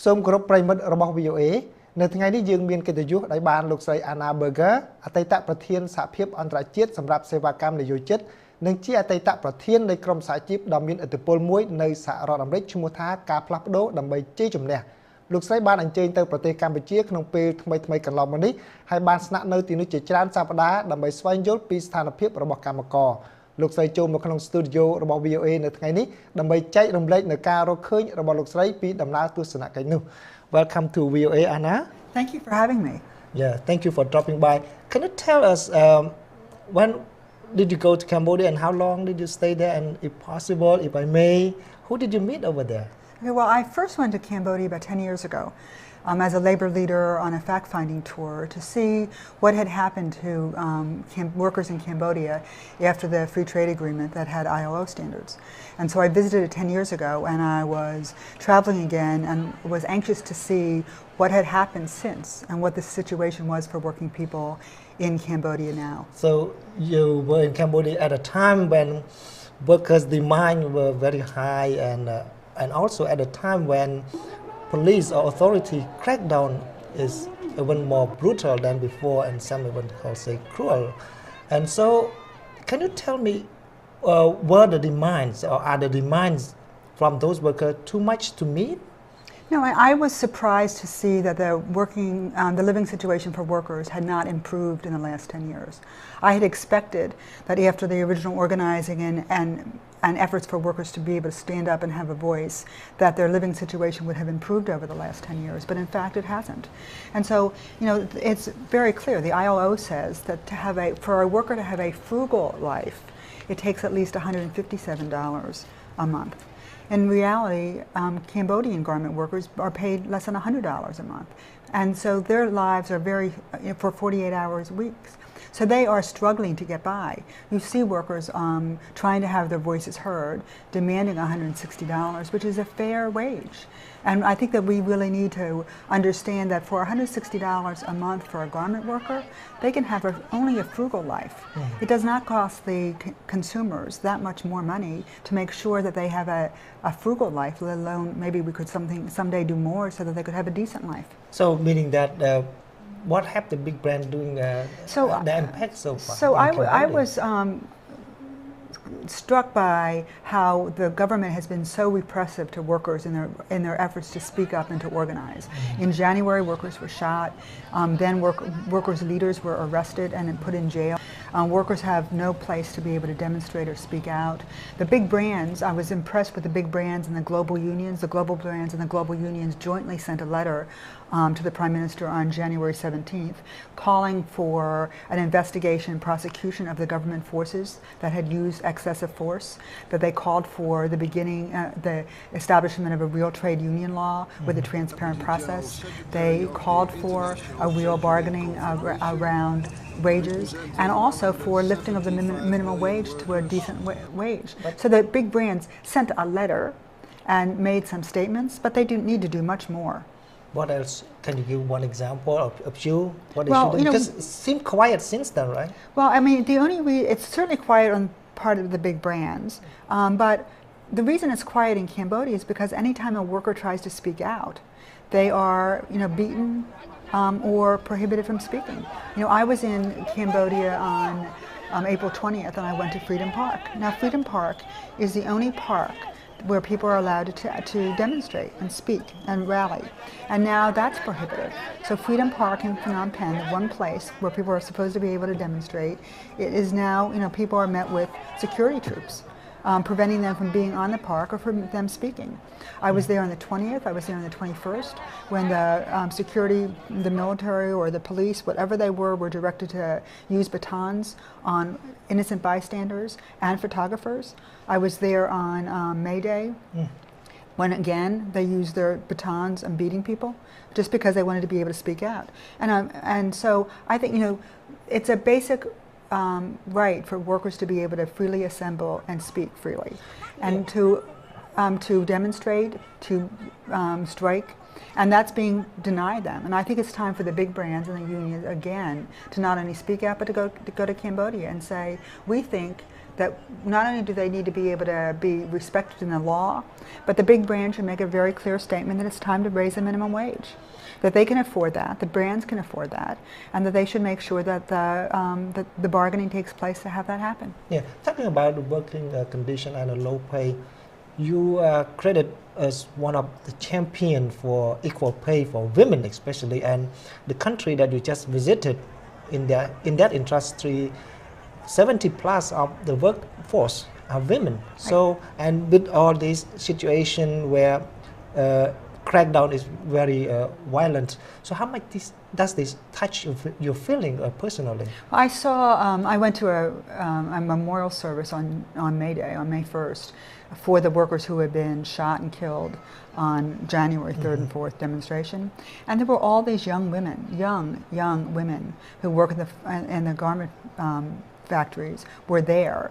សូមគោរពប្រិយមិត្តរបស់ VOA នៅថ្ងៃនេះយើងមានកិត្តិយសដោយបានលោកស្រី Anna Berger អតីតប្រធានសហភាពអន្តរជាតិសម្រាប់សេវាកម្មនយោជិតនិងជាអតីតប្រធាននៃក្រុមសហជីពដ៏មានឥទ្ធិពលមួយនៅសហរដ្ឋអាមេរិកឈ្មោះថាការផ្លាស់ប្ដូរដើម្បីជ័យជំនះលោកស្រីបានអញ្ជើញទៅប្រទេសកម្ពុជាក្នុងពេលថ្មីៗកន្លងមកនេះហើយបានស្នាក់នៅទីនោះជាច្រើនសប្តាហ៍ដើម្បីស្វែងយល់ពីស្ថានភាពរបស់កម្មករលោកស្រីចូលមកក្នុង studio របស់ VOA នៅថ្ងៃនេះដើម្បីចែករំលែកនៅការរកឃើញរបស់លោកស្រីពីដំណើរទស្សនកិច្ចនោះ Welcome to VOA, Anna. Thank you for having me. Yeah, thank you for dropping by. Can you tell us when did you go to Cambodia and how long did you stay there? And if possible, if I may, who did you meet over there? Okay, well, I first went to Cambodia about 10 years ago as a labor leader on a fact-finding tour to see what had happened to workers in Cambodia after the free trade agreement that had ILO standards. And so I visited it 10 years ago, and I was traveling again and was anxious to see what had happened since and what the situation was for working people in Cambodia now. So you were in Cambodia at a time when workers' demand were very high and also at a time when police or authority crackdown is even more brutal than before and some even say cruel. And so can you tell me were the demands or are the demands from those workers too much to meet? No, I was surprised to see that the living situation for workers had not improved in the last 10 years. I had expected that after the original organizing and efforts for workers to be able to stand up and have a voice, that their living situation would have improved over the last 10 years, but in fact it hasn't. And so, you know, it's very clear. The ILO says that for a worker to have a frugal life, it takes at least $157 a month. In reality, Cambodian garment workers are paid less than $100 a month. And so their lives are for 48 hours weeks. So they are struggling to get by. You see workers trying to have their voices heard, demanding $160, which is a fair wage. And I think that we really need to understand that for $160 a month for a garment worker, they can have only a frugal life. Mm. It does not cost the consumers that much more money to make sure that they have a frugal life, let alone maybe we could someday do more so that they could have a decent life. So meaning that what have the big brands doing the impact so far? So I was struck by how the government has been so repressive to workers in their efforts to speak up and to organize. Mm-hmm. In January, workers were shot. Then workers' leaders were arrested and put in jail. Workers have no place to be able to demonstrate or speak out. The big brands, I was impressed with the big brands and the global unions. The global brands and the global unions jointly sent a letter to the Prime Minister on January 17th, calling for an investigation and prosecution of the government forces that had used excessive force, that they called for the establishment of a real trade union law with a transparent process. They called for a real bargaining around wages and also for lifting of the minimum wage to a decent wage. So the big brands sent a letter and made some statements, but they need to do much more. What else? Can you give one example of you? What is you doing? Because it seemed quiet since then, right? Well, I mean, it's certainly quiet on part of the big brands, but the reason it's quiet in Cambodia is because anytime a worker tries to speak out, they are, beaten or prohibited from speaking. I was in Cambodia on April 20th, and I went to Freedom Park. Now, Freedom Park is the only park where people are allowed to demonstrate and speak and rally. And now that's prohibited. So Freedom Park in Phnom Penh, the one place where people are supposed to be able to demonstrate, it is now, people are met with security troops, preventing them from being on the park or from them speaking. I was there on the 20th, I was there on the 21st, when the security, the military or the police, whatever they were directed to use batons on innocent bystanders and photographers. I was there on May Day, when again they used their batons and beating people just because they wanted to be able to speak out. And so I think, it's a basic right for workers to be able to freely assemble and speak freely, and to demonstrate, to strike, and that's being denied them. And I think it's time for the big brands and the unions again to not only speak out but to go to Cambodia and say, we think that not only do they need to be able to be respected in the law, but the big brands should make a very clear statement that it's time to raise the minimum wage, that they can afford that, the brands can afford that, and that they should make sure that the bargaining takes place to have that happen. Yeah, talking about the working condition and the low pay, you are credited as one of the champion for equal pay for women especially, and the country that you just visited in that industry, 70 plus of the workforce are women. Right. So, and with all this situation where crackdown is very violent, so how much does this touch your feeling personally? I saw, I went to a memorial service on May Day, on May 1st, for the workers who had been shot and killed on January 3rd and 4th demonstration. And there were all these young women, young women who work in the garment factories were there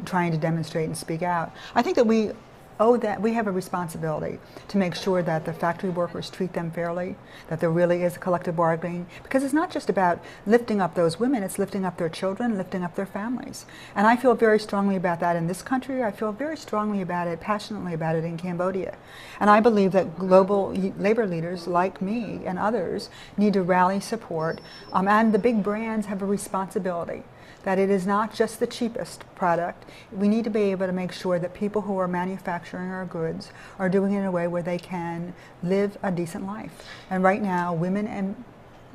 trying to demonstrate and speak out. I think that we have a responsibility to make sure that the factory workers treat them fairly, that there really is a collective bargaining, because it's not just about lifting up those women, it's lifting up their children, lifting up their families. And I feel very strongly about that in this country. I feel very strongly about it, passionately about it in Cambodia. And I believe that global labor leaders like me and others need to rally support, and the big brands have a responsibility that it is not just the cheapest product. We need to be able to make sure that people who are manufacturing our goods are doing it in a way where they can live a decent life. And right now, women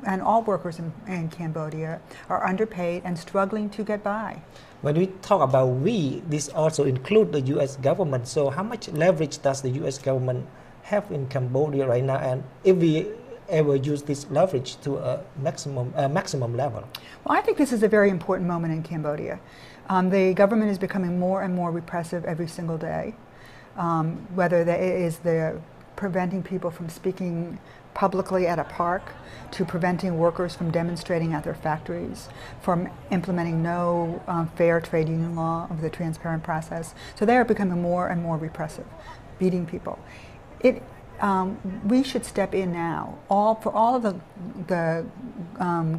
and all workers in Cambodia are underpaid and struggling to get by. When we talk about we, this also includes the U.S. government. So how much leverage does the U.S. government have in Cambodia right now? And if we ever use this leverage to a maximum level? Well, I think this is a very important moment in Cambodia. The government is becoming more and more repressive every single day, whether it is the preventing people from speaking publicly at a park, to preventing workers from demonstrating at their factories, from implementing no fair trade union law of the transparent process. So they are becoming more and more repressive, beating people. We should step in now. For all of the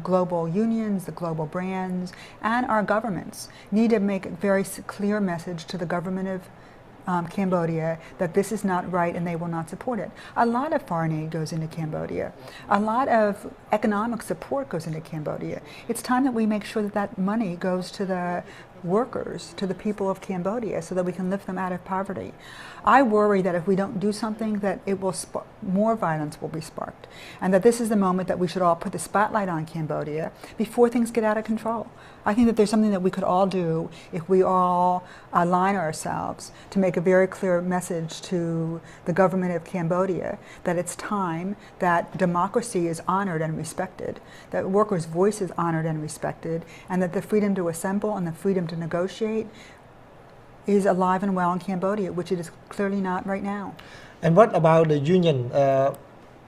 global unions, the global brands, and our governments need to make a very clear message to the government of Cambodia that this is not right and they will not support it. A lot of foreign aid goes into Cambodia. A lot of economic support goes into Cambodia. It's time that we make sure that that money goes to the workers, to the people of Cambodia, so that we can lift them out of poverty. I worry that if we don't do something, that it will more violence will be sparked, and that this is the moment that we should all put the spotlight on Cambodia before things get out of control. I think that there's something that we could all do if we all align ourselves to make a very clear message to the government of Cambodia that it's time that democracy is honored and respected, that workers' voice is honored and respected, and that the freedom to assemble and the freedom to negotiate is alive and well in Cambodia, which it is clearly not right now. And what about the union?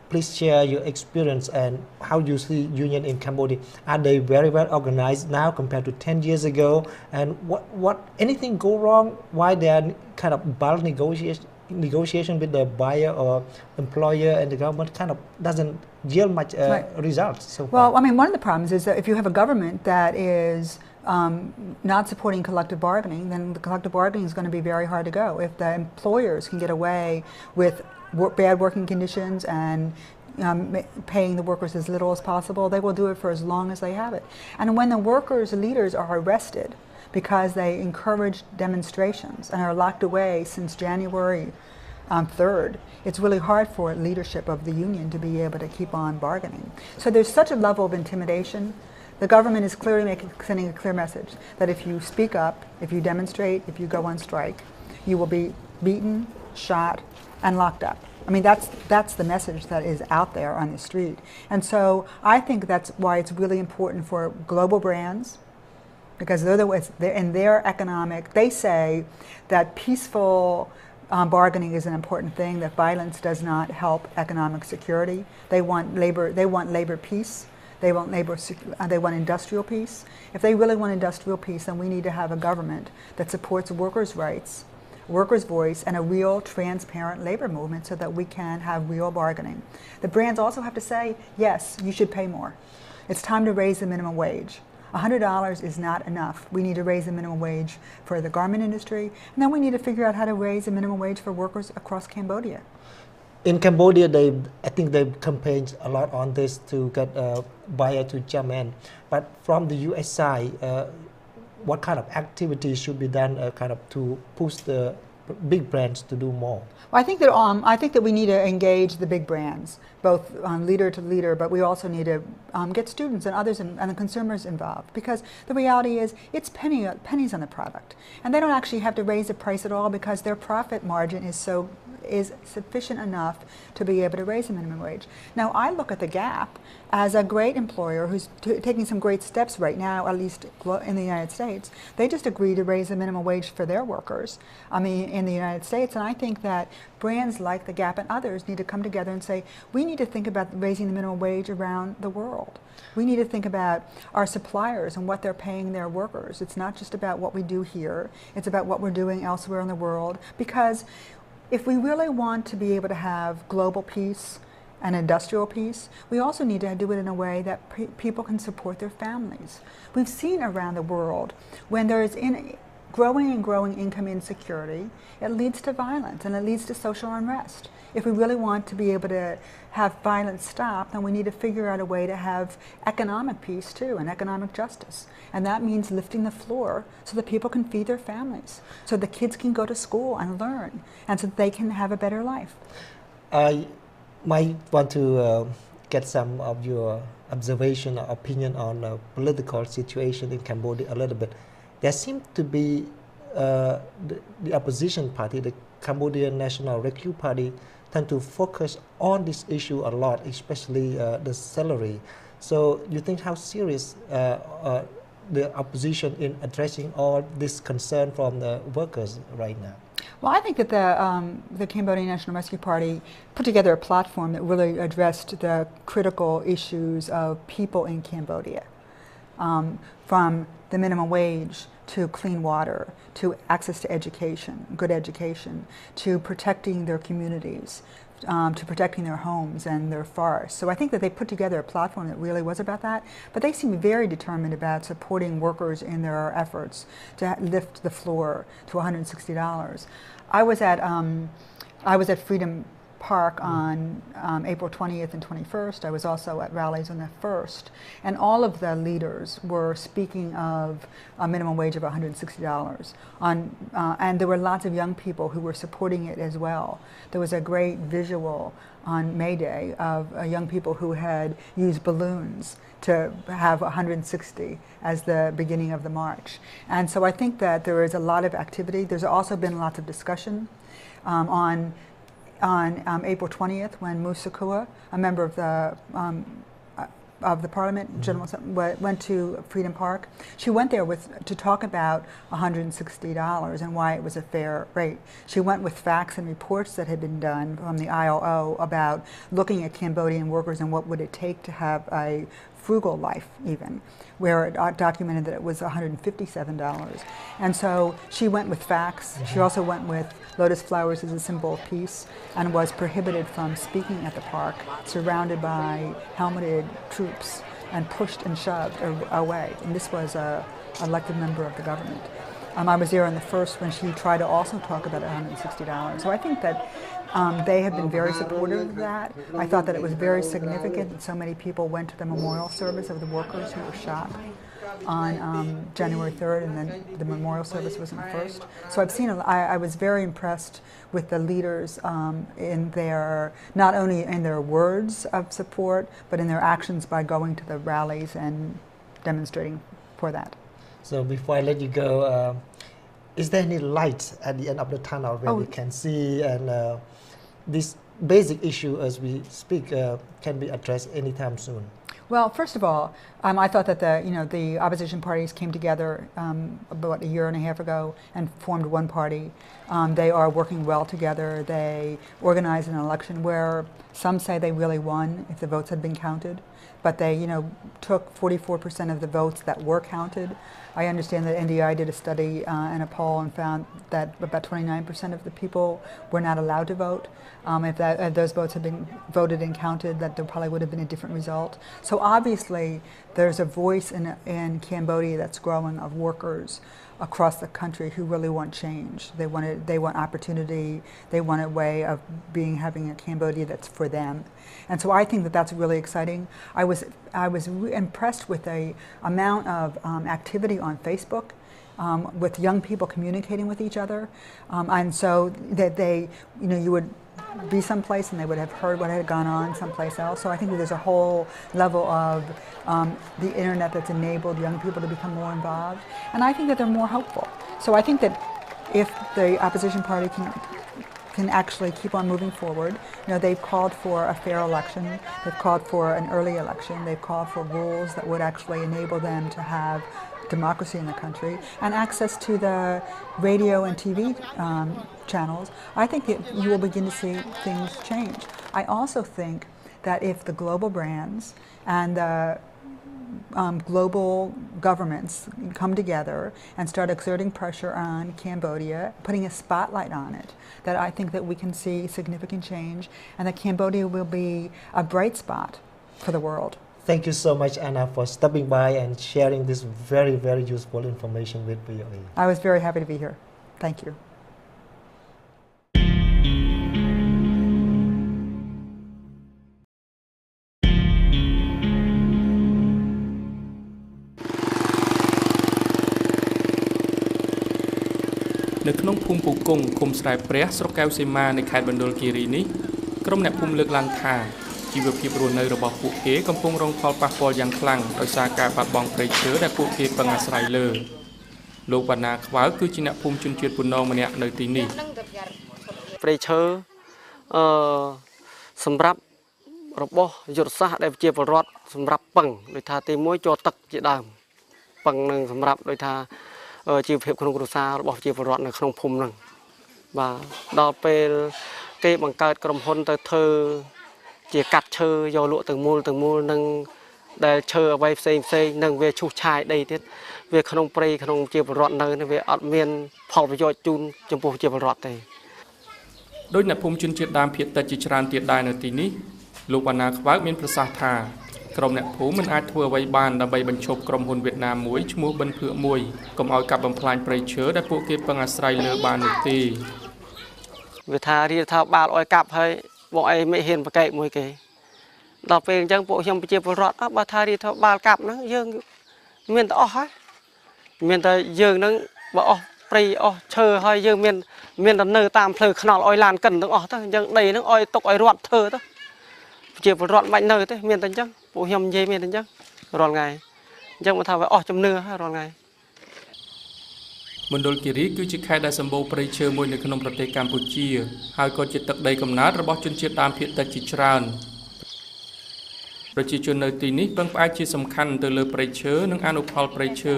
Please share your experience and how you see union in Cambodia. Are they very well organized now compared to 10 years ago? And what anything go wrong? Why they are kind of bulk negotiation with the buyer or employer, and the government kind of doesn't yield much results so far? Well, I mean, one of the problems is that if you have a government that is not supporting collective bargaining, then the collective bargaining is going to be very hard to go. If the employers can get away with bad working conditions and paying the workers as little as possible, they will do it for as long as they have it. And when the workers' leaders are arrested because they encouraged demonstrations and are locked away since January 3rd, it's really hard for leadership of the union to be able to keep on bargaining. So there's such a level of intimidation. The government is clearly sending a clear message that if you speak up, if you demonstrate, if you go on strike, you will be beaten, shot, and locked up. I mean, that's the message that is out there on the street. And so I think that's why it's really important for global brands, because they're the ones, in their economic, they say that peaceful bargaining is an important thing, that violence does not help economic security. They want labor peace. They want industrial peace. If they really want industrial peace, then we need to have a government that supports workers' rights, workers' voice, and a real transparent labor movement so that we can have real bargaining. The brands also have to say, yes, you should pay more. It's time to raise the minimum wage. $100 is not enough. We need to raise the minimum wage for the garment industry, and then we need to figure out how to raise the minimum wage for workers across Cambodia. In Cambodia, I think they campaigned a lot on this to get a buyer to jump in. But from the U.S. side, what kind of activities should be done kind of to push the big brands to do more? Well, I think that we need to engage the big brands, both leader to leader, but we also need to get students and others and the consumers involved, because the reality is it's pennies on the product, and they don't actually have to raise the price at all because their profit margin is sufficient enough to be able to raise the minimum wage. Now, I look at the Gap as a great employer who's taking some great steps right now, at least in the United States. They just agreed to raise the minimum wage for their workers, in the United States, and I think that brands like the Gap and others need to come together and say, we need to think about raising the minimum wage around the world. We need to think about our suppliers and what they're paying their workers. It's not just about what we do here, it's about what we're doing elsewhere in the world, because if we really want to be able to have global peace and industrial peace, we also need to do it in a way that people can support their families. We've seen around the world when there is growing income insecurity, it leads to violence and it leads to social unrest. If we really want to be able to have violence stop, then we need to figure out a way to have economic peace too, and economic justice. And that means lifting the floor so that people can feed their families, so the kids can go to school and learn, and so that they can have a better life. I might want to get some of your observation or opinion on the political situation in Cambodia a little bit. There seems to be the opposition party, the Cambodian National Rescue Party, tend to focus on this issue a lot, especially the salary. So you think how serious the opposition in addressing all this concern from the workers right now? Well, I think that the Cambodian National Rescue Party put together a platform that really addressed the critical issues of people in Cambodia, from the minimum wage to clean water, to access to education, good education, to protecting their communities, to protecting their homes and their forests. So I think that they put together a platform that really was about that, but they seem very determined about supporting workers in their efforts to lift the floor to $160. I was at Freedom Park on April 20th and 21st. I was also at rallies on the 1st. And all of the leaders were speaking of a minimum wage of $160. And there were lots of young people who were supporting it as well. There was a great visual on May Day of young people who had used balloons to have 160 as the beginning of the march. And so I think that there is a lot of activity. There's also been lots of discussion on April 20th, when Musakua, a member of the Parliament, went to Freedom Park. She went there to talk about $160 and why it was a fair rate. She went with facts and reports that had been done from the ILO about looking at Cambodian workers and what would it take to have a frugal life, even, where it documented that it was $157. And so she went with facts. She also went with lotus flowers as a symbol of peace, and was prohibited from speaking at the park, surrounded by helmeted troops and pushed and shoved away. And this was an elected member of the government. I was there on the 1st when she tried to also talk about $160. So I think that they have been very supportive of that. I thought that it was very significant that so many people went to the memorial service of the workers who were shot on January 3rd, and then the memorial service was on the 1st. So I was very impressed with the leaders in their, not only in their words of support, but in their actions by going to the rallies and demonstrating for that. So before I let you go, is there any light at the end of the tunnel where we can see, and this basic issue as we speak can be addressed anytime soon? Well, first of all, I thought that the opposition parties came together about a year and a half ago and formed one party. They are working well together. They organized an election where some say they really won if the votes had been counted. but they, took 44% of the votes that were counted. I understand that NDI did a study and a poll and found that about 29% of the people were not allowed to vote. If those votes had been voted and counted, that there probably would have been a different result. So obviously, there's a voice in Cambodia that's growing of workers across the country who really want change. They want opportunity. They want a way of having a Cambodia that's for them. And so I think that that's really exciting. I was impressed with the amount of activity on Facebook with young people communicating with each other, and so that you would be someplace and they would have heard what had gone on someplace else. So I think that there's a whole level of the internet that's enabled young people to become more involved, and I think that they're more hopeful. So I think that if the opposition party can actually keep on moving forward, they've called for a fair election, they've called for an early election, they've called for rules that would actually enable them to have democracy in the country and access to the radio and TV channels. I think you will begin to see things change. I also think that if the global brands and the global governments come together and start exerting pressure on Cambodia, putting a spotlight on it, that I think that we can see significant change and that Cambodia will be a bright spot for the world. Thank you so much, Anna, for stopping by and sharing this very, very useful information with VOA. I was very happy to be here. Thank you. នៅក្នុងភូមិពូកុងឃុំស្រែព្រះស្រុកកែវសីមានៃខេត្តមណ្ឌលគិរីនេះក្រុមអ្នកភូមិលើកឡើងថាជីវភាពរស់នៅរបស់ពួកគេកំពុងរងផលប៉ះពាល់យ៉ាងខ្លាំងដោយសារការបាត់បង់ព្រៃឈើដែលពួកគេពឹងអាស្រ័យលើលោកវណ្ណាខ្វៅគឺជាអ្នកភូមិជនជាតិពូណងម្នាក់នៅទីនេះព្រៃឈើសម្រាប់របស់យុទ្ធសាស្ត្រដែលជាពលរដ្ឋសម្រាប់ពឹងដោយថាទី1ចូលទឹកជាដើមពឹងនឹងសម្រាប់ដោយថាជីវភាពក្នុងគ្រួសាររបស់ជាពលរដ្ឋនៅក្នុងភូមិហ្នឹងបាទដល់ពេលគេបង្កើតក្រុមហ៊ុនទៅធ្វើជាកាត់ឈើយកលក់ទៅមូលនឹងដែលឈើអ្វីផ្សេងនឹងវាឈូសឆាយដីទៀតវាក្នុងព្រៃក្នុងជាពលរដ្ឋនៅវាអត់មានផលប្រយោជន៍ជូនចំពោះជាពលរដ្ឋទេដោយអ្នកភូមិជនជាតិដើមភាគតិចជាច្រើនទៀតដែរនៅទីនេះលោកវណ្ណាខ្វៅមានប្រសាសន៍ថាក្រុមអ្នកភូមិមិនអាចធ្វើអ្វីបានដើម្បីបញ្ឈប់ក្រុមហ៊ុនវៀតណាមមួយឈ្មោះបិនភឿកមួយកុំឲ្យកាប់បំផ្លាញព្រៃឈើដែលពួកគេពឹងអាស្រ័យលើបាននោះទេវាថារៀបថាបាល់ឲ្យកាប់ហើយបងអីមិនហ៊ានប្រកែកមួយគេដល់ពេលអញ្ចឹងពួកខ្ញុំប្រជាពលរដ្ឋបើថារៀបថាបាល់កាប់ហ្នឹងយើងមានតែអស់ហើយមានតែយើងហ្នឹងបើអស់ព្រៃអស់ឈើហើយយើងមានតែនៅតាមផ្លូវខ្នល់ឲ្យឡានកិនទាំងអស់ទៅអញ្ចឹងដីហ្នឹងឲ្យទុកឲ្យរត់ធ្វើទៅជាពលរដ្ឋមិននៅទេមានតែអញ្ចឹងពួកខ្ញុំនិយាយមានតែអញ្ចឹងរាល់ថ្ងៃអញ្ចឹងមកថាវាអស់ជំនឿហើយរាល់ថ្ងៃមណ្ឌលគិរីគឺជាខេត្តដែលសម្បូរព្រៃឈើមួយនៅក្នុងប្រទេសកម្ពុជាហើយក៏ជាទឹកដីកំណើតរបស់ជនជាតិដើមភាគតិចជាច្រើនប្រជាជននៅទីនេះពឹងផ្អែកជាសំខាន់ទៅលើព្រៃឈើនិងអនុផលព្រៃឈើ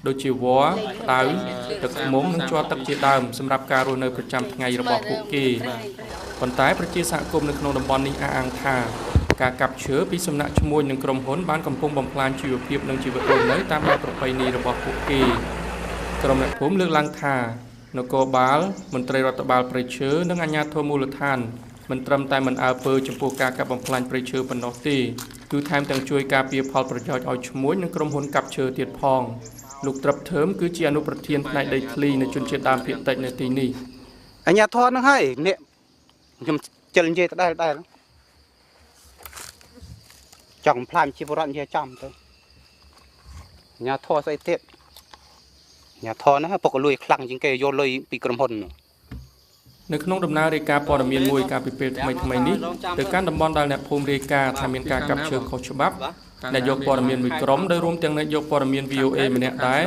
ដូចជាវល្លិផ្ដៅទឹកឃ្មុំនិងជ័រទឹកជាដើមសម្រាប់ការរស់នៅប្រចាំថ្ងៃរបស់ពួកគេប៉ុន្តែប្រជាសហគមន៍នៅក្នុងតំបន់នេះអះអាងថាការកាប់ឈើពីសំណាក់ឈ្មួញនិងក្រុមហ៊ុនបានកំពុងបំផ្លាញជីវភាពនិងជីវិតរស់នៅតាមបែបប្រពៃណីរបស់ពួកគេក្រុមអ្នកភូមិលើកឡើងថានគរបាលមន្ត្រីរដ្ឋបាលព្រៃឈើនិងអាជ្ញាធរមូលដ្ឋានមិនត្រឹមតែមិនអើពើចំពោះការកាប់បំផ្លាញព្រៃឈើប៉ុណ្ណោះទេគឺថែមទាំងជួយការពារផលប្រយោជន៍ឲ្យឈ្មួញនិងក្រុមហ៊ុនកាប់ឈើទៀតផងលោកត្រឹបធើមគឺជាអនុប្រធានផ្នែកដីធ្លីនៃជនជាតិដើមភាគតិចនៅទីនេះអាជ្ញាធរនឹងហើយនេះខ្ញុំជិលនិយាយដដែលចង់ផ្លាញជីវរដ្ឋនិយាយចំទៅអាជ្ញាធរស្អីទៀតអាជ្ញាធរហ្នឹងពុកលួយខ្លាំងជាងគេយកលុយពីក្រុមហ៊ុននៅក្នុងដំណើររាយការណ៍ព័ត៌មានមួយកាលពីពេលថ្មីនេះទៅកាន់តំបន់ដែលអ្នកភូមិរាយការណ៍ថាមានការកាប់ឈើខុសច្បាប់ដែលយកព័ត៌មានមួយក្រុមដោយរួមទាំងអ្នកយកព័ត៌មាន VOA ម្នាក់ដែរ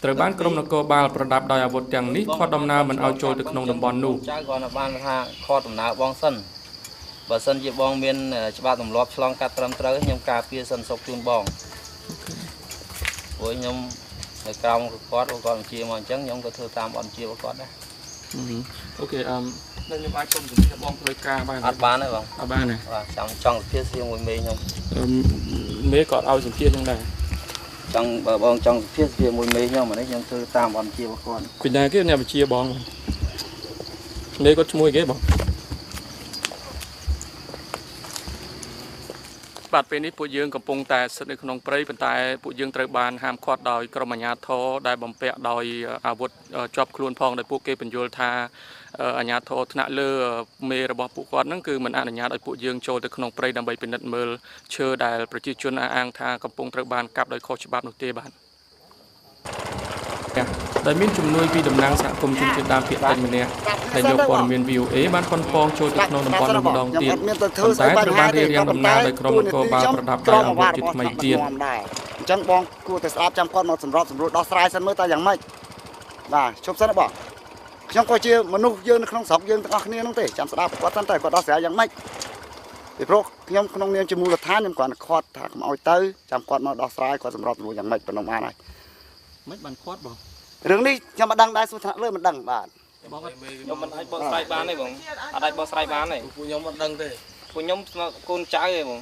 ត្រូវបានក្រុមនគរបាលប្រដាប់ដោយអាវុធទាំងនេះខត់ដំណើរមិនឲ្យចូលទៅក្នុងតំបន់នោះចៅគាត់បានថាខត់ដំណើរបងសិនបើសិនជាបងមានច្បាប់ទម្លាប់ឆ្លងកាត់ត្រឹមត្រូវខ្ញុំការពារសិនសុខជូនបងព្រោះខ្ញុំនៅក្រោមគាត់បញ្ជាមកអញ្ចឹងខ្ញុំក៏ធ្វើតាមបញ្ជារបស់គាត់ដែរអូខេនៅខ្ញុំអាចសុំជំនួយបងធ្វើការបានអត់បានទេបងអត់បានទេបាទចង់ទៅសៀងមួយមេខ្ញុំ មេក៏ឲ្យសម្ភារចឹងដែរ ចង់បងចង់សម្ភារជាមួយមេខ្ញុំអានេះខ្ញុំធ្វើតាមអន្តជារបស់គាត់ ពីណាគេអ្នកវិជាបងមេគាត់ឈ្មោះគេបង បាទពេលនេះពួកយើងកំពុងតែស្ថិតនៅក្នុងព្រៃប៉ុន្តែពួកយើងត្រូវបានហាមឃាត់ដោយក្រុមអាជ្ញាធរដែលបំពាក់ដោយអាវុធជាប់ខ្លួនផងដោយពួកគេបញ្យល់ថាអាជ្ញាធរថ្នាក់លើមេរបស់ពួកគាត់ហ្នឹងគឺមិនអនុញ្ញាតឲ្យពួកយើងចូលទៅក្នុងព្រៃដើម្បីពិនិត្យមើលឈើដែលប្រជាជនអះអាងថាកំពុងត្រូវបានកាប់ដោយខុសច្បាប់នោះទេបាទដែលមានជំនួយពីតំណាងសហគមន៍ជនជាតិដើមភាគតិចម្នាក់ដែលយកព័ត៌មាន VOA បានប៉ុនប៉ងចូលទៅក្នុងតំបន់ម្ដងទៀតប៉ុន្តែត្រូវបានរៀបរៀងដំណើរដោយក្រុមនគរបាលប្រដាប់ដោយអាវុធជាថ្មីទៀត អញ្ចឹងបងគួរតែស្ដាប់ចាំគាត់មកសម្របសម្រួលដោះស្រាយសិនមើលតើយ៉ាងម៉េចបាទជប់សិនបងខ្ញុំក៏ជាមនុស្សយើងនៅក្នុងស្រុកយើងទាំងអស់គ្នាហ្នឹងទេចាំស្ដាប់គាត់សិនតើគាត់ដោះស្រាយយ៉ាងម៉េចពីព្រោះខ្ញុំក្នុងនាមជាមូលដ្ឋានខ្ញុំគ្រាន់តែខាត់ថាកុំឲ្យទៅចាំគាត់មកដោះស្រាយគាត់សម្របសម្រួលយ៉ាងម៉េចប៉ុណ្ណឹងបានហើយ មិនបានខាត់បង រឿងនេះខ្ញុំមិនដឹងដែរសួរថ្នាក់លើមិនដឹងបាទ ខ្ញុំមិនអាចបកស្រាយបានទេបងអត់អាចបកស្រាយបានទេពួកខ្ញុំមិនដឹងទេពួកខ្ញុំកូនចៅទេបង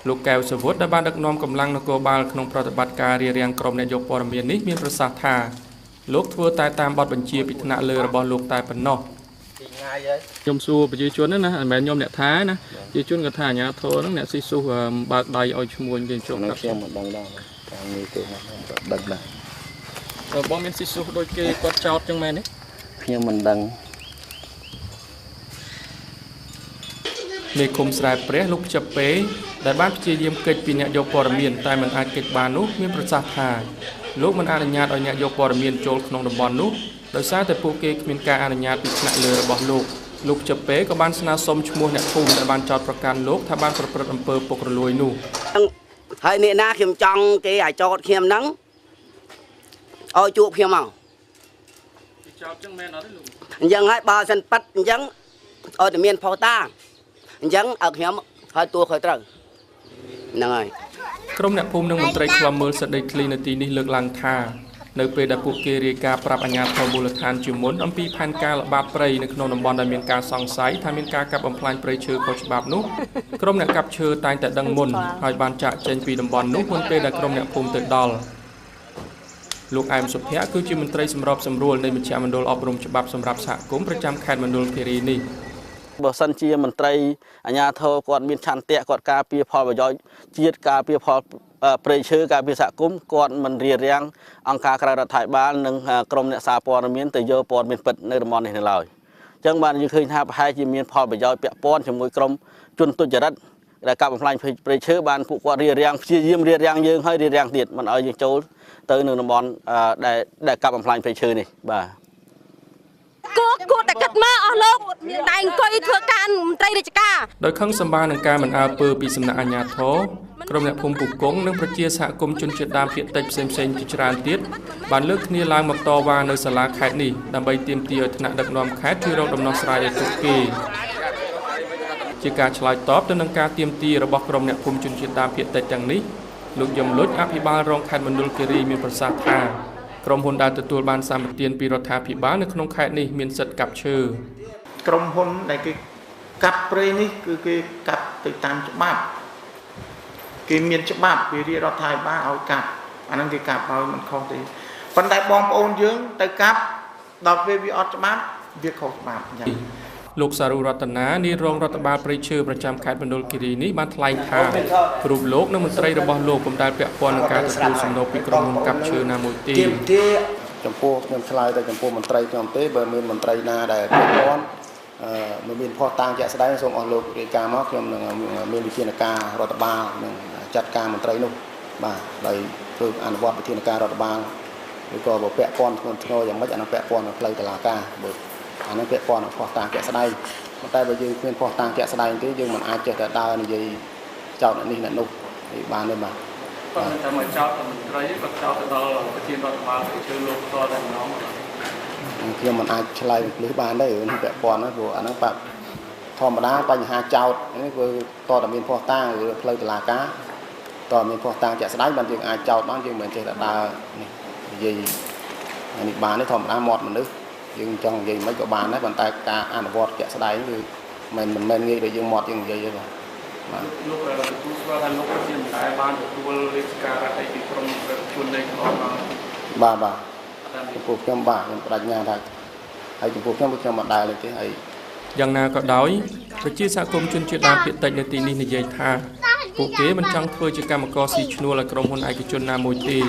លោកកែវសវុតដែលបានដឹកនាំកម្លាំងនគរបាលក្នុងប្រតិបត្តិការរារាំងក្រុមអ្នកយកព័ត៌មាននេះមានប្រសាសន៍ថាលោកធ្វើតែតាមបទបញ្ជាពីថ្នាក់លើរបស់លោកតែប៉ុណ្ណោះខ្ញុំសួរប្រជាជនណាមិនមែនខ្ញុំអ្នកថាណាប្រជាជនគាត់ថាអាជ្ញាធរហ្នឹងអ្នកស៊ីស៊ូបើកដៃឲ្យឈ្មោះគេចូលកាប់ខ្ញុំមិនដឹងដែរតាមនេះទេណាដឹងដែរបងមានស៊ីស៊ូដូចគេគាត់ចោតចឹងមែនទេខ្ញុំមិនដឹង មេឃុំស្រែព្រះលោកជាប់ពេដែលបានព្យាយាមកិច្ចពីអ្នកយកព័ត៌មានតែមិនអាចកិច្ចបាននោះមានប្រសាសន៍ថាលោកមិនអនុញ្ញាតឲ្យអ្នកយកព័ត៌មានចូលក្នុងតំបន់នោះដោយសារតែពួកគេគ្មានការអនុញ្ញាតពីថ្នាក់លើរបស់លោកជាប់ពេក៏បានស្នើសុំឈ្មោះអ្នកភូមិដែលបានចោទប្រកាន់លោកថាបានប្រព្រឹត្តអំពើពុករលួយនោះ ហើយអ្នកណាខ្ញុំចង់គេអាចចោតខ្ញុំហ្នឹងឲ្យជួបខ្ញុំមក ចោតចឹងមែនអត់ទេលោក អញ្ចឹងហើយបើសិនប៉ាត់អញ្ចឹងឲ្យតែមានផុសតាអញ្ចឹងឲ្យខ្ញុំហើយតួខើត្រូវហ្នឹងហើយ ក្រុមអ្នកភូមិនិងមន្ត្រីឃ្លាំមើលសិទ្ធិដីធ្លីនៅទីនេះលើកឡើងថានៅពេលដែលពួកគេរាយការណ៍ប្រាប់អាជ្ញាធរមូលដ្ឋានជាមុនអំពីផែនការល្បាតព្រៃនៅក្នុងតំបន់ដែលមានការសង្ស័យថាមានការកាប់បំផ្លាញព្រៃឈើខុសច្បាប់នោះក្រុមអ្នកកាប់ឈើតែងតែដឹងមុនហើយបានចាក់ចេញពីតំបន់នោះមុនពេលដែលក្រុមអ្នកភូមិទៅដល់ លោកអែមសុភ័ក្រគឺជាមន្ត្រីសម្របសម្រួលនៃមជ្ឈមណ្ឌលអប់រំច្បាប់សម្រាប់សហគមន៍ប្រចាំខេត្តមណ្ឌលគិរីនេះ បើសិនជាមន្ត្រីអាជ្ញាធរគាត់មានឆន្ទៈគាត់ការពារផលប្រយោជន៍ជាតិការពារផលព្រៃឈើការពារសហគមន៍គាត់មិនរារាំងអង្គការក្រៅរដ្ឋាភិបាលនិងក្រុមអ្នកសារព័ត៌មានទៅយកព័ត៌មានពិតនៅតំបន់នេះនៅឡើយអញ្ចឹងបានយើងឃើញថាប្រហែលជាមានផលប្រយោជន៍ពាក់ព័ន្ធជាមួយក្រុមជនទុច្ចរិតដែលកាប់បំផ្លាញព្រៃឈើបានពួកគាត់រារាំងព្យាយាមរារាំងយើងហើយរារាំងទៀតមិនឲ្យយើងចូលទៅនៅតំបន់ដែលកាប់បំផ្លាញព្រៃឈើនេះបាទ គួរតែកាត់មកអស់លោកមានតែអង្គុយធ្វើការមន្ត្រីរាជការ ដោយខឹងសម្បានឹងការមិនអើពើពីសំណាក់អាជ្ញាធរក្រុមអ្នកភូមិពុកគង់និងប្រជាសហគមន៍ជនជាតិដើមភាគតិចផ្សេងៗជាច្រើនទៀតបានលើកគ្នាឡើងមកតវ៉ានៅសាលាខេត្តនេះដើម្បីទាមទារឲ្យថ្នាក់ដឹកនាំខេត្តជួយរកដំណោះស្រាយឲ្យពួកគេជាការឆ្លើយតបទៅនឹងការទាមទាររបស់ក្រុមអ្នកភូមិជនជាតិដើមភាគតិចទាំងនេះលោកយមលុចអភិបាលរងខេត្តមណ្ឌលគិរីមានប្រសាសន៍ថាក្រុមហ៊ុនដែលទទួលបានសម្បទានពីរដ្ឋាភិបាលនៅក្នុងខេត្តនេះមានសិទ្ធិកាប់ឈើ ក្រុមហ៊ុនដែលគេកាប់ព្រៃនេះគឺគេកាប់ទៅតាមច្បាប់គេមានច្បាប់ពីរាជរដ្ឋាភិបាលឲ្យកាប់អាហ្នឹងគេកាប់ឲ្យមិនខុសទេប៉ុន្តែបងប្អូនយើងទៅកាប់ដល់ពេលវាអត់ច្បាប់វាខុសច្បាប់អញ្ចឹង លោកសារុរតនានាយរងរដ្ឋបាលព្រៃឈើប្រចាំខេត្តមណ្ឌលគិរីនេះបានថ្លែងថារូបលោកនិងមន្ត្រីរបស់លោកពុំដែលពាក់ព័ន្ធនឹងការទទួលសំណូកពីក្រុមហ៊ុនកាប់ឈើណាមួយទេ ចំពោះខ្ញុំឆ្លើយទៅចំពោះមន្ត្រីខ្ញុំទេបើមានមន្ត្រីណាដែលពាក់ព័ន្ធមានផុសតាងជាក់ស្ដែងសូមអស់លោករាយការណ៍មកខ្ញុំនឹងមានវិធានការរដ្ឋបាលនឹងចាត់ការមន្ត្រីនោះបាទដោយធ្វើអនុវត្តវិធានការរដ្ឋបាលឬក៏បើពាក់ព័ន្ធធ្ងន់ធ្ងរយ៉ាងម៉េចអានោះពាក់ព័ន្ធនឹងផ្លូវតុលាការបើអានោះពាក់ព័ន្ធនឹងផុសតាងជាក់ស្ដែងប៉ុន្តែបើយើងគ្មានផុសតាងជាក់ស្ដែងទេយើងមិនអាចចេះតែដើរនិយាយចោទអ្នកនេះអ្នកនោះបានទេបាទ តែមកចោទមន្ត្រីក៏ចោទទៅដល់ប្រធានរដ្ឋបាលព្រៃឈើលោកផ្ទាល់តែម្ដង ខ្ញុំមិនអាចឆ្លើយពីបានទេរឿងពាក់ព័ន្ធហ្នឹងព្រោះអាហ្នឹងបាក់ធម្មតាបញ្ហាចោទនេះគឺតតែមានភ័ស្តុតាងឬផ្លូវតុលាការតើមានភ័ស្តុតាងជាក់ស្ដែងបានយើងអាចចោទបានយើងមិនចេះតែដើរនេះនិយាយនេះបានទេធម្មតាមាត់មនុស្សយើងចង់និយាយមិនក៏បានដែរប៉ុន្តែការអនុវត្តជាក់ស្ដែងគឺមិនមែនងាយដូចយើងមាត់យើងនិយាយទេបាទ លោកទទួលស្គាល់ថាលោកជាម្ដាយបានទទួលរាជការរដ្ឋពីក្រមជននៃក្រមបាទចំពោះខ្ញុំបាទខ្ញុំបដិញ្ញាថាហើយចំពោះខ្ញុំខ្ញុំមិនដែលទេហើយយ៉ាងណាក៏ដោយប្រជាសហគមន៍ជនជាតិដើមភាគតិចនៅទីនេះនិយាយថាពួកគេមិនចង់ធ្វើជាកម្មករស៊ីឈ្នួលឲ្យក្រុមហ៊ុនឯកជនណាមួយទេ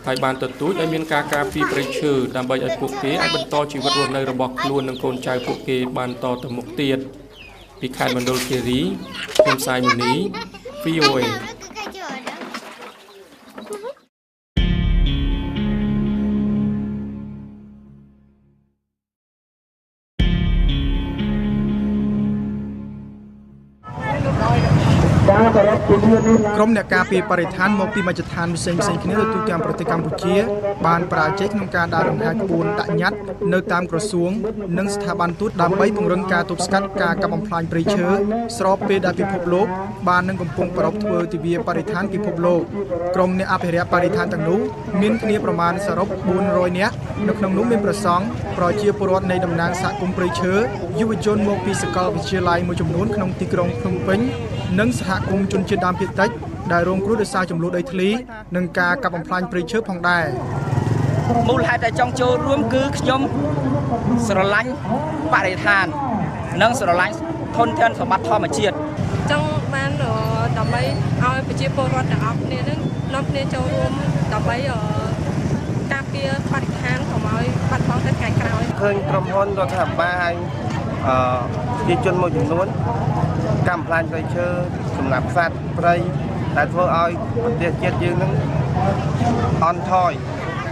ហើយបានទទូចឲ្យមានការការពារព្រៃឈើដើម្បីឲ្យពួកគេអាចបន្តជីវិតរស់នៅរបស់ខ្លួននិងកូនចៅពួកគេបានតទៅមុខទៀតពីខេត្តមណ្ឌលគិរីខ្ញុំសាយមុនី VOAក្រុមអ្នកការពារបរិស្ថានមកពីមជ្ឈដ្ឋានផ្សេងៗគ្នានៅទូទាំងប្រទេសកម្ពុជាបានប្រាជ័យក្នុងការដើរដង្ហែក្បួនដាក់ញត្តិនៅតាមក្រសួងនិងស្ថាប័នទូតដើម្បីពង្រឹងការទប់ស្កាត់ការកាប់បំផ្លាញព្រៃឈើស្របពេលដែលពិភពលោកបាននឹងកំពុងប្រពធ្វើទិវាបរិស្ថានពិភពលោកក្រុមអ្នកអភិរក្សបរិស្ថានទាំងនោះមានគ្នាប្រមាណសរុប400នាក់នៅក្នុងនោះមានប្រសង់ប្រជាពលរដ្ឋនៃតំណាងសហគមន៍ព្រៃឈើយុវជនមកពីសាកលវិទ្យាល័យមួយចំនួនក្នុងទីក្រុងភ្នំពេញនិងសហគមន៍ជនជាតិដើមភាគតិចដែលរងគ្រោះដោយសារចំនួនដីធ្លីនិងការកាប់បំផ្លាញព្រៃឈើផងដែរមូលហេតុដែលចង់ចូលរួមគឺខ្ញុំស្រឡាញ់បរិស្ថាននិងស្រឡាញ់ធនធានសម្បត្តិធម្មជាតិចង់បានដើម្បីឲ្យប្រជាពលរដ្ឋទាំងអស់គ្នានឹងនាំគ្នាចូលរួមដើម្បីការពារបរិស្ថានកុំឲ្យបាត់បង់ទៅថ្ងៃក្រោយឃើញក្រុមហ៊ុនរដ្ឋាភិបាលប្រជាជនមួយចំនួនកម្មផ្លាញព្រៃឈើសម្រាប់សត្វព្រៃដែលធ្វើឲ្យប្រទេសជាតិយើងនឹងអន់ថយ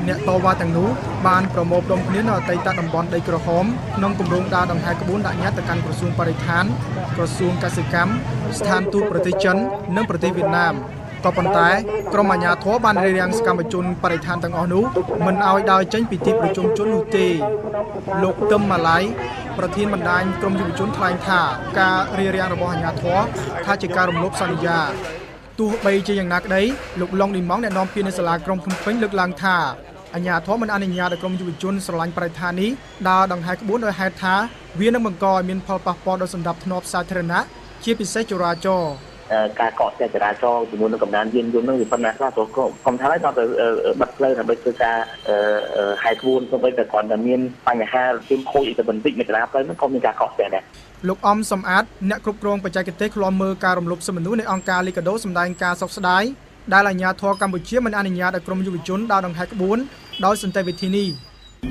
អ្នកតវ៉ាទាំងនោះបានប្រមូលផ្ដុំគ្នានៅអតីតតំបន់ដីក្រហមក្នុងគម្រោងដើរដង្ហែក្បួនដាក់ញត្តិទៅកាន់ក្រសួងបរិស្ថានក្រសួងកសិកម្មស្ថានទូតប្រទេសចិននិងប្រទេសវៀតណាមក៏ប៉ុន្តែក្រុមអាជ្ញាធរបានរារាំងសកម្មជនបរិស្ថានទាំងអស់នោះមិនឲ្យដើរចេញពីទីប្រជុំជននោះទេលោកទឹមម៉ាឡៃប្រធានបណ្ដាញក្រុមយុវជនថ្លែងថាការរារាំងរបស់អាជ្ញាធរថាជាការរំលោភសន្យាទោះបីជាយ៉ាងណាក្តីលោកឡុងឌីម៉ង់អ្នកនាំពាក្យនៃសាលាក្រុងភ្នំពេញលើកឡើងថាអាជ្ញាធរមិនអនុញ្ញាតឲ្យក្រុមយុវជនស្រឡាញ់បរិស្ថាននេះដើរដង្ហែក្បួនដោយហេតុថាវានឹងបង្កឲ្យមានផលប៉ះពាល់ដល់សណ្ដាប់ធ្នាប់សាធារណៈជាពិសេសចរាចរណ៍ការកកស្ទះចរាចរណ៍ជាមួយនឹងកម្លាំងយានយន្តនឹងវាប៉ុណ្ណាខ្លះព្រោះកុំថាឲ្យដល់ទៅបិទផ្លូវដើម្បីធ្វើការហែកក្បួនទៅវិញតែគ្រាន់តែមានបញ្ហាជំខូចទៅបន្តិចនៅកណ្ដាលផ្លូវហ្នឹងក៏មានការកកស្ទះដែរលោកអំសំអាតអ្នកគ្រប់គ្រងបច្ចេកទេសឃ្លាំមើលការរំលោភសិទ្ធិមនុស្សនៃអង្គការលីកាដូសម្ដែងការសោកស្ដាយដែលអាជ្ញាធរកម្ពុជាមិនអនុញ្ញាតឲ្យក្រុមយុវជនដើរដង្ហែក្បួនដោយសន្តិវិធីនេះ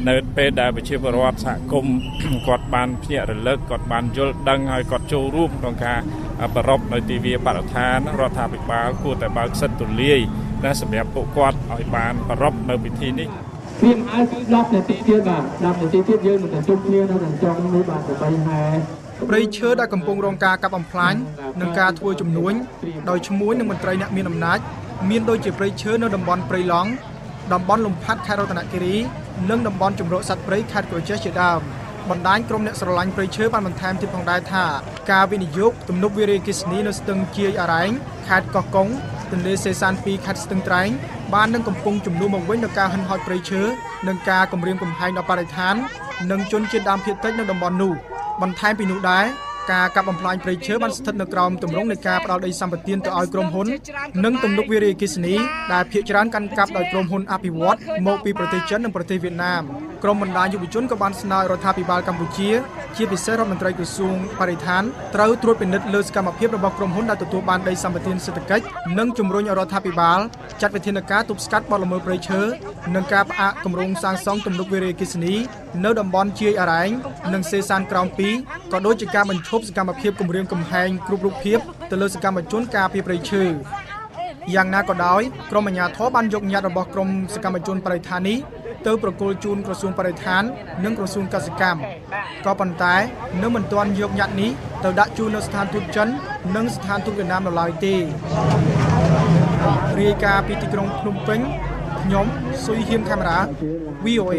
នៅពេលដែលប្រជាពលរដ្ឋសហគមន៍គាត់បានភ្ញាក់រលឹកគាត់បានយល់ដឹងហើយគាត់ចូលរួមក្នុងការប្រពនៅទិវាបរិស្ថានរដ្ឋាភិបាលគួរតែបើកសិទ្ធិទូលាយណាសម្រាប់ពួកគាត់ឲ្យបានប្រពនៅពិធីនេះព្រៀងឲ្យ10នាទីទៀតបាទ10នាទីទៀតយើងនឹងទៅជុំគ្នានៅខាងចុងនេះបាទដើម្បីហែព្រៃឈើដែលកំពុងរងការកាប់បំផ្លាញនិងការធ្វើជំនួញដោយឈ្មួញនឹងមន្ត្រីអ្នកមានអំណាចមានដូចជាព្រៃឈើនៅតំបន់ព្រៃឡង់តំបន់លំផាត់ខេត្តរតនគិរីនិងតំបន់ជំរកសត្វព្រៃខេត្តក្រចេះជាដើមបណ្ដាញក្រុមអ្នកស្រឡាញ់ព្រៃឈើបានបន្ថែមទៀតផងដែរថាការវិនិយោគទំនប់វារីអគ្គិសនីនៅស្ទឹងជាយអរ៉ែងខេត្តកោះកុងទន្លេសេសាន2ខេត្តស្ទឹងត្រែងបាននឹងកំពុងជំនួសមកវិញដល់ការហិនហោចព្រៃឈើនិងការគំរាមកំហែងដល់បរិស្ថាននិងជនជាតិដើមភាគតិចនៅតំបន់នោះបន្ថែមពីនោះដែរការកាប់បំផ្លាញព្រៃឈើបានស្ថិតនៅក្រោមទម្រង់នៃការផ្ដល់ដីសម្បត្តិទៅឲ្យក្រុមហ៊ុននិងទំនប់វារីអគ្គិសនីដែលភាគច្រើនកាន់កាប់ដោយក្រុមហ៊ុនអភិវឌ្ឍន៍មកពីប្រទេសចិននិងប្រទេសវៀតណាមក្រុមបណ្ដាញយុវជនក៏បានស្នើរដ្ឋាភិបាលកម្ពុជាជាពិសេសរដ្ឋមន្ត្រីក្រសួងបរិស្ថានត្រូវត្រួតពិនិត្យលើសកម្មភាពរបស់ក្រុមហ៊ុនដែលទទួលបានដីសម្បត្តិសេដ្ឋកិច្ចនិងជំរុញឲ្យរដ្ឋាភិបាលចាត់វិធានការទប់ស្កាត់បទល្មើសព្រៃឈើនិងការផ្អាកគម្រោងសាងសង់ទំនប់វារីអគ្គិសនីនៅតំបន់ជាយអរ៉ែងនិងសេសានក្រោម2ក៏ដូចជាការបញ្ឈប់សកម្មភាពគម្រាមកំហែងគ្រប់រូបភាពទៅលើសកម្មជនការពារព្រៃឈើយ៉ាងណាក៏ដោយក្រុមអាជ្ញាធរបានយកញត្តិរបស់ក្រុមសកម្មជនបរិស្ថាននេះទៅប្រគល់ជូនក្រសួងបរិស្ថាននិងក្រសួងកសិកម្មក៏ប៉ុន្តែនៅមិនទាន់យកញត្តិនេះទៅដាក់ជូននៅស្ថានទូតចិននិងស្ថានទូតវៀតណាមនៅឡើយទេរាយការណ៍ពីទីក្រុងភ្នំពេញខ្ញុំស៊ុយហ៊ានកាមេរ៉ា VOA